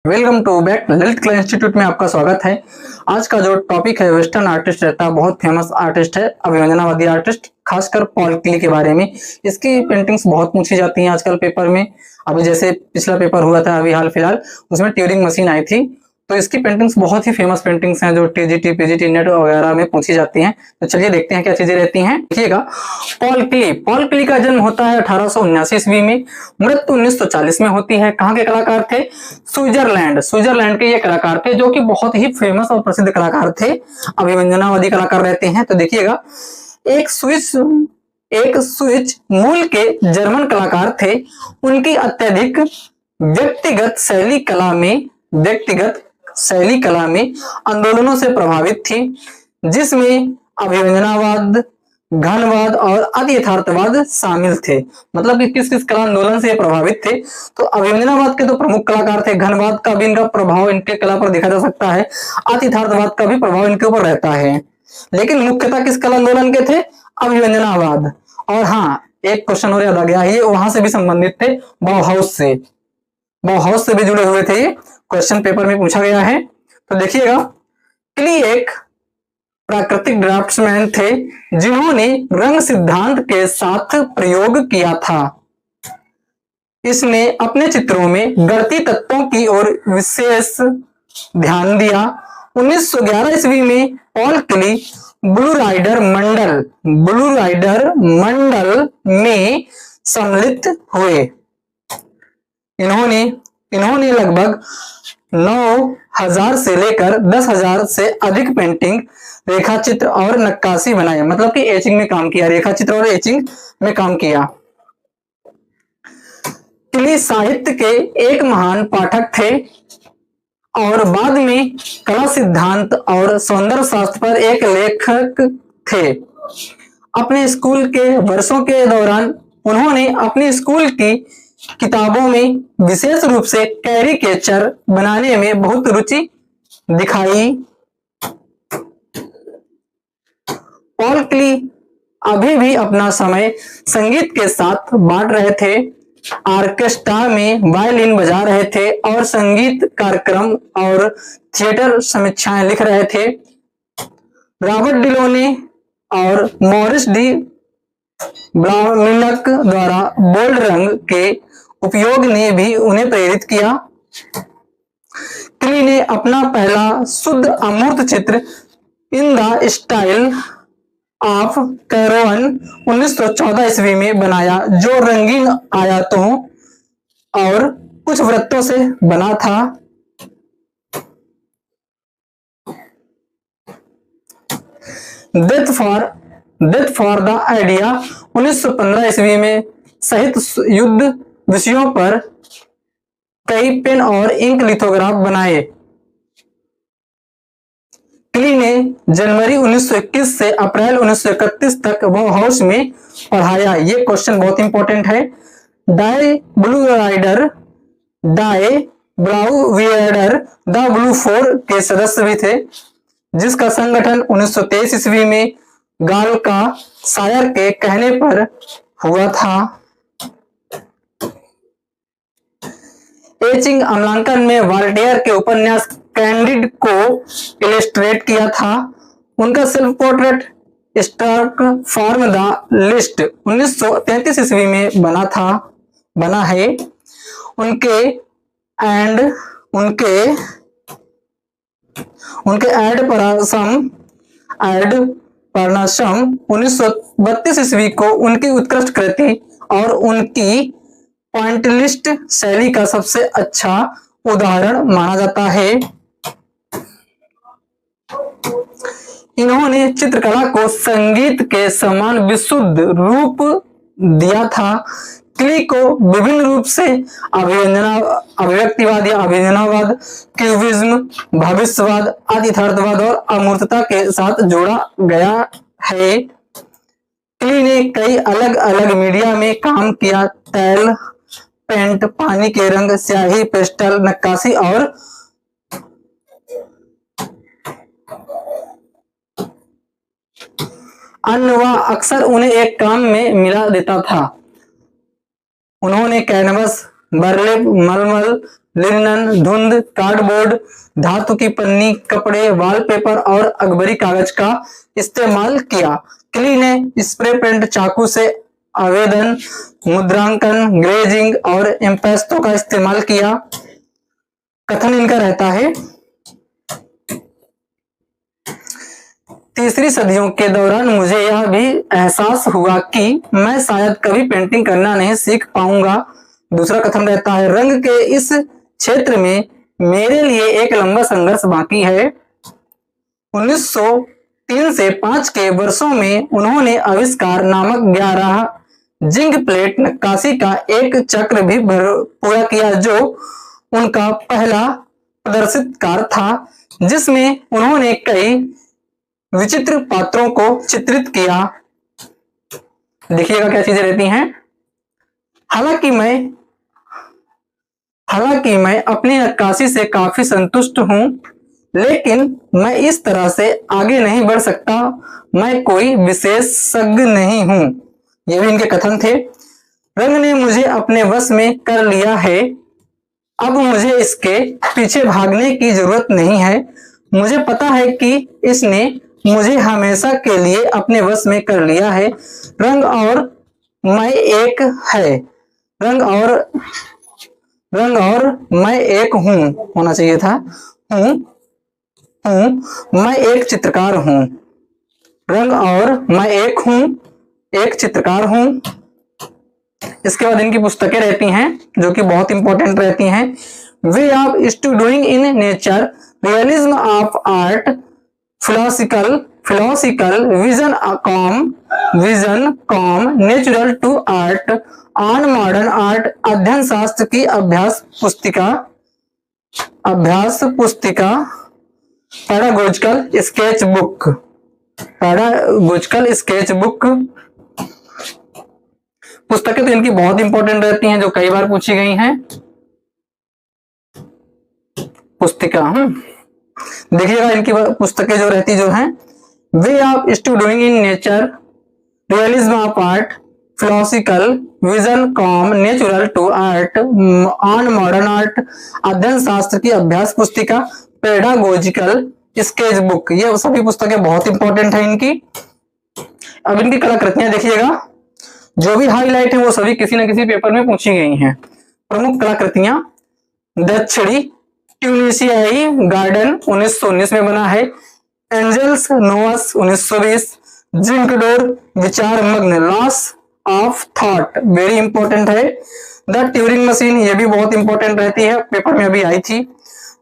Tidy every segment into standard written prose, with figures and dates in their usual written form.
Welcome to back Lalit कला institute में आपका स्वागत है। आज का जो टॉपिक है वेस्टर्न आर्टिस्ट रहता है, बहुत फेमस आर्टिस्ट है, अभिवंदनावादी आर्टिस्ट, खासकर पॉल क्ले के बारे में। इसकी पेंटिंग्स बहुत पूछी जाती हैं आजकल पेपर में। अभी जैसे पिछला पेपर हुआ था अभी हाल फिलहाल, उसमें ट्यूरिंग मशीन आई थी, तो इसकी पेंटिंग्स बहुत ही फेमस पेंटिंग्स हैं जो टीजीटी पीजीटी नेट वगैरह में पूछी जाती हैं। तो चलिए देखते हैं क्या चीजें रहती हैं। देखिएगा, पॉल क्ले का जन्म होता है 1879 ईस्वी में, मृत्यु 1940 में होती है। कहाँ के कलाकार थे? स्विट्जरलैंड के ये कलाकार थे जो कि बहुत ही फेमस और प्रसिद्ध कलाकार थे, अभिव्यंजनावादी कलाकार रहते हैं। तो देखिएगा, एक स्विच मूल के जर्मन कलाकार थे। उनकी अत्यधिक व्यक्तिगत शैली कला में आंदोलनों से प्रभावित थी, जिसमें अभिव्यंजनावाद, घनवाद और अति यथार्थवाद शामिल थे। मतलब कि किस किस कला आंदोलन से प्रभावित थे? तो अभिव्यंजनावाद के तो प्रमुख कलाकार थे, घनवाद का भी इनका प्रभाव इनके कला पर देखा जा सकता है, अति यथार्थवाद का भी प्रभाव इनके ऊपर रहता है, लेकिन मुख्यतः किस कला आंदोलन के थे? अभिव्यंजनावाद। और हाँ, एक क्वेश्चन और याद आ गया, ये वहां से भी संबंधित थे, बाउहाउस से भी जुड़े हुए थे। ये क्वेश्चन पेपर में पूछा गया है। तो देखिएगा, क्ली एक प्राकृतिक ड्राफ्ट्समैन थे जिन्होंने रंग सिद्धांत के साथ प्रयोग किया था। इसने अपने चित्रों में गणितीय तत्वों की ओर विशेष ध्यान दिया। 1911 ईस्वी में पॉल क्ली ब्लू राइडर मंडल में सम्मिलित हुए। इन्होंने लगभग 9,000 से लेकर 10,000 से अधिक पेंटिंग, रेखाचित्र और नक्काशी बनाए। मतलब कि एचिंग में काम किया, रेखाचित्र और एचिंग में काम किया। क्ली साहित्य के एक महान पाठक थे और बाद में कला सिद्धांत और सौंदर्य शास्त्र पर एक लेखक थे। अपने स्कूल के वर्षों के दौरान उन्होंने अपने स्कूल की किताबों में विशेष रूप से कैरिकेचर बनाने में बहुत रुचि दिखाई। पॉल क्ली अभी भी अपना समय संगीत के साथ बांट रहे थे, ऑर्केस्ट्रा में वायलिन बजा रहे थे और संगीत कार्यक्रम और थिएटर समीक्षाएं लिख रहे थे। रॉबर्ट डिलोने और मॉरिस डी ब्लाउमिनक द्वारा बोल्ड रंग के उपयोग ने भी उन्हें प्रेरित किया। क्ली ने अपना पहला शुद्ध अमूर्त चित्र इन द स्टाइल ऑफ कैरोवन 1914 ईस्वी में बनाया, जो रंगीन आयतों और कुछ वृत्तों से बना था। डेथ फॉर द आइडिया 1915 ईस्वी में सहित युद्ध विषयों पर कई पेन और इंक लिथोग्राफ बनाए। क्ली ने जनवरी 1921 से अप्रैल 1931 तक बाउहाउस में पढ़ाया। ये क्वेश्चन बहुत इंपॉर्टेंट है। डाई ब्राउविएडर द ब्लू फोर के सदस्य भी थे, जिसका संगठन 1923 ईस्वी में गाल का शायर के कहने पर हुआ था। एचिंग अम्लांकन में वॉल्टेयर के उपन्यास कैंडिड को इलस्ट्रेट किया था। उनका self portrait stark form the list 1933 ईस्वी में बना है। उनके एड परनाशम 1932 ईस्वी को उनकी उत्कृष्ट कृति और उनकी पॉइंटलिस्ट शैली का सबसे अच्छा उदाहरण माना जाता है। इन्होंने चित्रकला को संगीत के समान विशुद्ध रूप दिया था। क्ली को विभिन्न रूप से अभिव्यक्तिवाद या अभिव्यंजनावाद, क्यूबिज्म, भविष्यवाद, अति यथार्थवाद और अमूर्तता के साथ जोड़ा गया है। क्ली ने कई अलग अलग मीडिया में काम किया, तैल, पेंट, पानी के रंग, स्याही, पेस्टल, नक्काशी और अन्य। वह अक्सर उन्हें एक काम में मिला देता था। उन्होंने कैनवस, बर्लिप, मलमल, लिनन, धुंध, कार्डबोर्ड, धातु की पन्नी, कपड़े, वॉलपेपर और अखबारी कागज का इस्तेमाल किया। क्ली ने स्प्रे पेंट, चाकू से आवेदन, मुद्रांकन, ग्रेजिंग और इम्पेस्टो का इस्तेमाल किया। कथन इनका रहता है, तीसरी सदियों के दौरान मुझे यह भी एहसास हुआ कि मैं शायद कभी पेंटिंग करना नहीं सीख पाऊंगा। दूसरा कथन रहता है, रंग के इस क्षेत्र में मेरे लिए एक लंबा संघर्ष बाकी है। 1903 से 5 के वर्षों में उन्होंने आविष्कार नामक 11 जिंक प्लेट नक्काशी का एक चक्र भी पूरा किया, जो उनका पहला प्रदर्शित कार्य था, जिसमें उन्होंने कई विचित्र पात्रों को चित्रित किया। देखिएगा क्या चीजें रहती हैं। हालांकि मैं अपनी नक्काशी से काफी संतुष्ट हूं, लेकिन मैं इस तरह से आगे नहीं बढ़ सकता। मैं कोई विशेषज्ञ नहीं हूं। ये भी इनके कथन थे। रंग ने मुझे अपने वश में कर लिया है। अब मुझे इसके पीछे भागने की जरूरत नहीं है। मुझे पता है कि इसने मुझे हमेशा के लिए अपने वश में कर लिया है। रंग और मैं एक है। रंग और मैं एक हूं होना चाहिए था। मैं एक चित्रकार हूं। रंग और मैं एक हूं, एक चित्रकार हूं। इसके बाद इनकी पुस्तकें रहती हैं जो कि बहुत इंपॉर्टेंट रहती हैं। Way of studying in nature, realism of art, philosophical vision कॉम natural to art, on modern art, अध्ययन शास्त्र की अभ्यास पुस्तिका, पैडागोजिकल स्केच बुक। पुस्तकें तो इनकी बहुत इंपॉर्टेंट रहती हैं, जो कई बार पूछी गई हैं। पुस्तिका देखिएगा, इनकी पुस्तकें जो रहती जो हैं, way of studying in nature, realism of art, philosophical vision कॉम natural to art, on modern art, अध्ययन शास्त्र की अभ्यास पुस्तिका, पेडागोजिकल स्केच बुक। ये सभी पुस्तकें बहुत इंपॉर्टेंट है इनकी। अब इनकी कलाकृतियां देखिएगा, जो भी हाईलाइट है वो सभी किसी न किसी पेपर में पूछी गई हैं। प्रमुख कलाकृतियां, दक्षिणी ट्यूनिशियाई गार्डन 1919 में बना है। एंजल्स नोवस 1920। जिंकडोर विचार मग्न, loss of thought, very important है। द ट्यूरिंग मशीन, ये भी बहुत इंपॉर्टेंट रहती है, पेपर में अभी आई थी।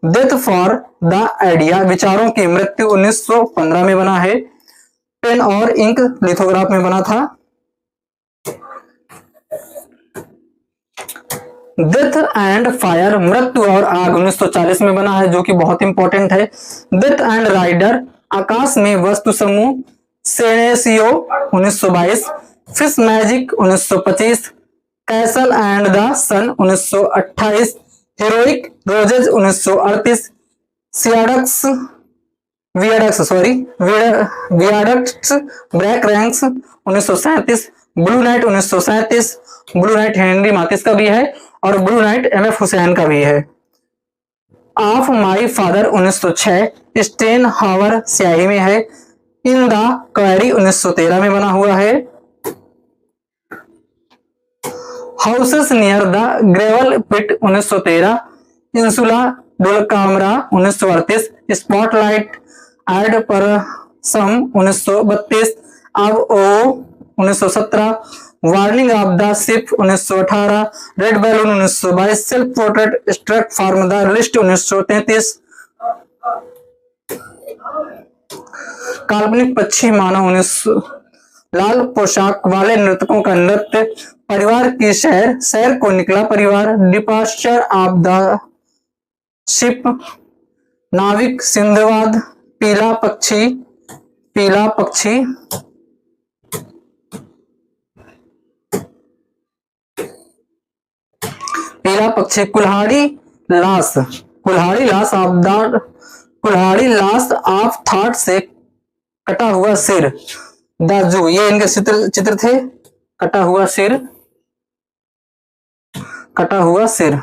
डेथ फॉर द आइडिया, विचारों की मृत्यु 1915 में बना है। पेन और इंक लिथोग्राफ में बना था। डेथ एंड फायर, मृत्यु और आग 1940 में बना है, जो कि बहुत इंपॉर्टेंट है। डेथ एंड राइडर, आकाश में वस्तु समूह, Senecio 1922। Fish magic 1925। Castle and the sun 1928। Heroic roses 1938। Viaducts break ranks 1937। Blue night 1937। Blue night Henri Matisse का भी है और ब्लू नाइट एमएफ हुसैन का भी है। Of my father 1906। स्टेन हावर स्याही में है। इन द क्वेरी 1913 में बना हुआ है। Houses near the gravel pit 1913। Insula dulcamara 1938। Spotlight ad Parnassum 1932। Ab ovo 1917। Warning of the ship 1918। Red balloon 1922। Self portrait struck from the list 1933। काल्पनिक पक्षी मानव 19। लाल पोशाक वाले नर्तकों का नृत्य। परिवार की शहर को निकला परिवार। Departure of the ship. नाविक सिंधवाद। पीला पक्षी कुल्हाड़ी लाश ऑफ थॉट से कटा हुआ सिर। दाजू, ये इनके चित्र थे। कटा हुआ सिर।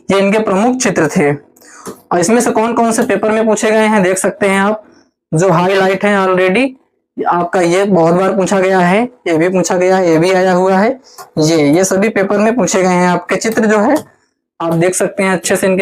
ये इनके प्रमुख चित्र थे। और इसमें से कौन कौन से पेपर में पूछे गए हैं देख सकते हैं आप, जो हाईलाइट है ऑलरेडी आपका, ये बहुत बार पूछा गया है, ये भी पूछा गया है, ये भी आया हुआ है, ये सभी पेपर में पूछे गए हैं। आपके चित्र जो है आप देख सकते हैं अच्छे से इनके